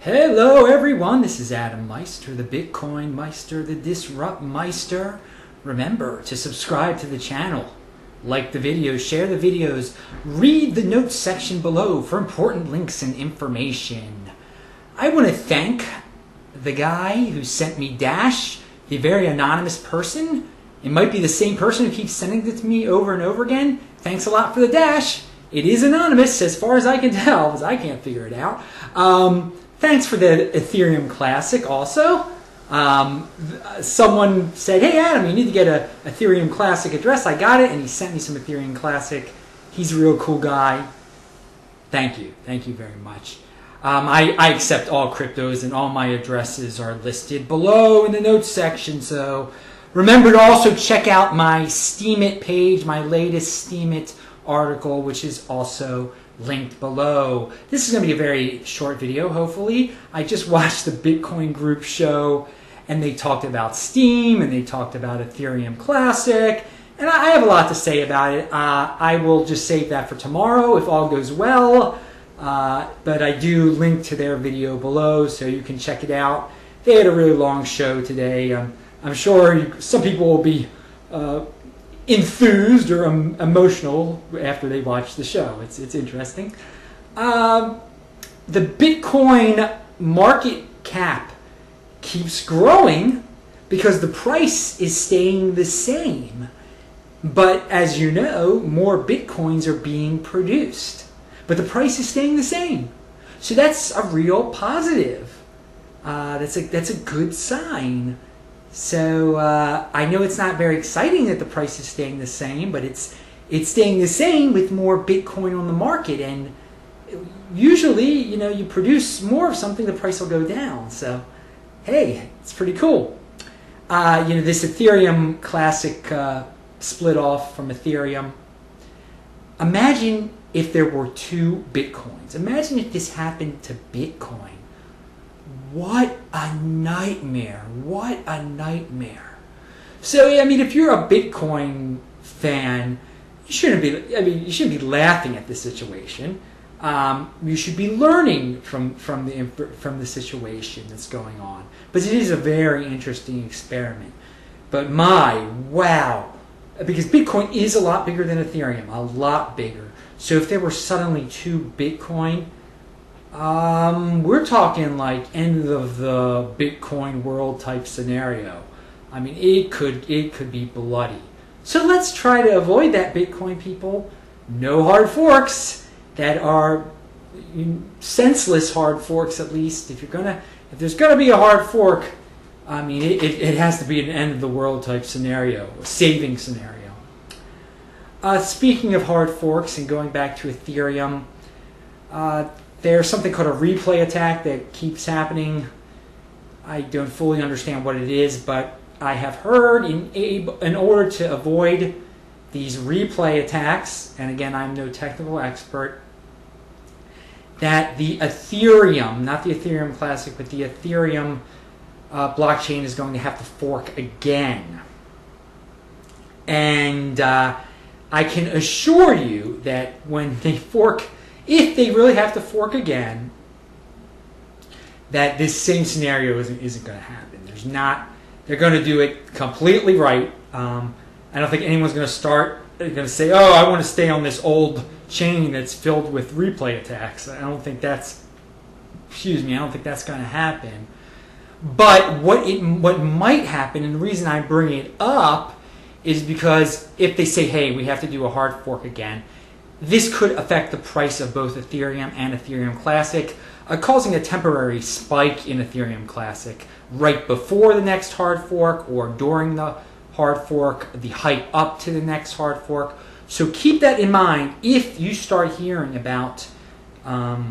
Hello everyone, this is Adam Meister, the Bitcoin Meister, the Disrupt Meister. Remember to subscribe to the channel, like the videos, share the videos, read the notes section below for important links and information. I want to thank the guy who sent me Dash, the very anonymous person. It might be the same person who keeps sending it to me over and over again. Thanks a lot for the Dash. It is anonymous as far as I can tell, because I can't figure it out. Thanks for the Ethereum Classic also. Someone said, hey Adam, you need to get a Ethereum Classic address. I got it, and he sent me some Ethereum Classic. He's a real cool guy. Thank you. Thank you very much. I accept all cryptos, and all my addresses are listed below in the notes section. So remember to also check out my Steemit page, my latest Steemit article, which is also linked below. This is going to be a very short video, hopefully. I just watched the Bitcoin group show, and they talked about Steem, and they talked about Ethereum Classic, and I have a lot to say about it. I will just save that for tomorrow if all goes well, but I do link to their video below, so you can check it out. They had a really long show today. I'm sure some people will be enthused or emotional after they watch the show. It's interesting. The Bitcoin market cap keeps growing because the price is staying the same. But as you know, more Bitcoins are being produced. But the price is staying the same. So that's a real positive. That's a good sign. So I know it's not very exciting that the price is staying the same, but it's staying the same with more Bitcoin on the market. And usually, you produce more of something, the price will go down. So, hey, it's pretty cool. This Ethereum Classic split off from Ethereum. Imagine if there were two Bitcoins. Imagine if this happened to Bitcoin. What a nightmare. What a nightmare. So, if you're a Bitcoin fan, you shouldn't be laughing at the situation. You should be learning from the situation that's going on. But it is a very interesting experiment. But wow. Because Bitcoin is a lot bigger than Ethereum, a lot bigger. So if there were suddenly two Bitcoin, we're talking like end of the Bitcoin world type scenario. It could be bloody. So let's try to avoid that, Bitcoin people. No hard forks that are senseless hard forks. At least if there's gonna be a hard fork, it has to be an end of the world type scenario, a saving scenario. Speaking of hard forks and going back to Ethereum, there's something called a replay attack that keeps happening. I don't fully understand what it is, but I have heard in order to avoid these replay attacks, and again, I'm no technical expert, that the Ethereum, not the Ethereum Classic, but the Ethereum blockchain is going to have to fork again. And I can assure you that when they fork, if they really have to fork again, that this same scenario isn't going to happen. They're going to do it completely right. I don't think anyone's going to say, oh, I want to stay on this old chain that's filled with replay attacks. I don't think that's going to happen. But what might happen, and the reason I bring it up, is because if they say, hey, we have to do a hard fork again, this could affect the price of both Ethereum and Ethereum Classic, causing a temporary spike in Ethereum Classic right before the next hard fork or during the hard fork, the hype up to the next hard fork. So keep that in mind if you start hearing about a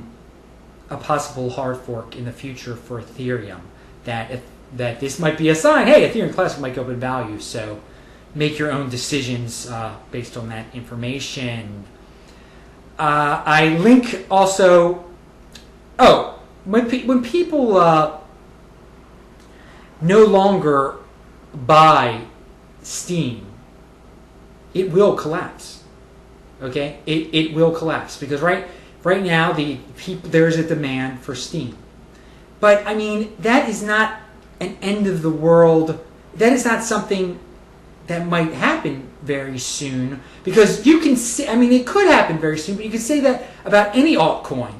possible hard fork in the future for Ethereum, that this might be a sign, hey, Ethereum Classic might go up in value, so make your own decisions based on that information. I link also. When people no longer buy Steem, it will collapse. Okay, it will collapse because right now there is a demand for Steem. But I mean, that is not an end of the world. That is not something that might happen very soon, because you can say, I mean, it could happen very soon, but you can say that about any altcoin.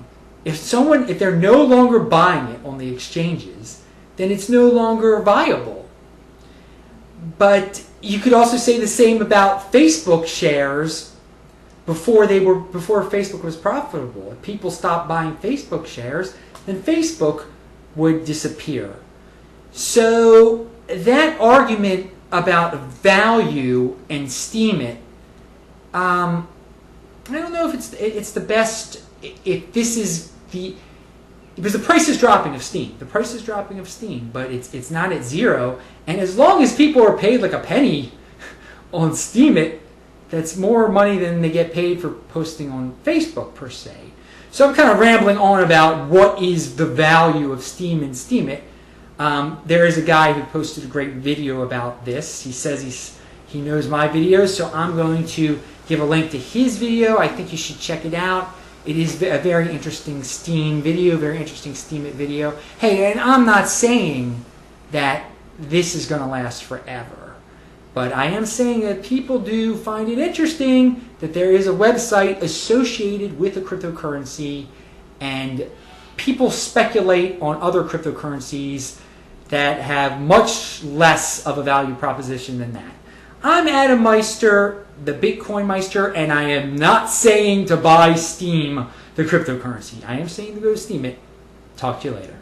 If they're no longer buying it on the exchanges, then it's no longer viable. But you could also say the same about Facebook shares before Facebook was profitable. If people stopped buying Facebook shares, then Facebook would disappear. So that argument about value and Steemit, I don't know if it's the best. If this is because the price is dropping of Steem. The price is dropping of Steem, but it's not at zero. And as long as people are paid like a penny on Steemit, that's more money than they get paid for posting on Facebook per se. So I'm kind of rambling on about what is the value of Steem and Steemit. There is a guy who posted a great video about this. He says he knows my videos, so I'm going to give a link to his video. I think you should check it out. It is a very interesting Steem video, very interesting Steemit video. Hey, and I'm not saying that this is going to last forever, but I am saying that people do find it interesting that there is a website associated with a cryptocurrency, and people speculate on other cryptocurrencies that have much less of a value proposition than that. I'm Adam Meister, the Bitcoin Meister, and I am not saying to buy Steem, the cryptocurrency. I am saying to go to Steemit. Talk to you later.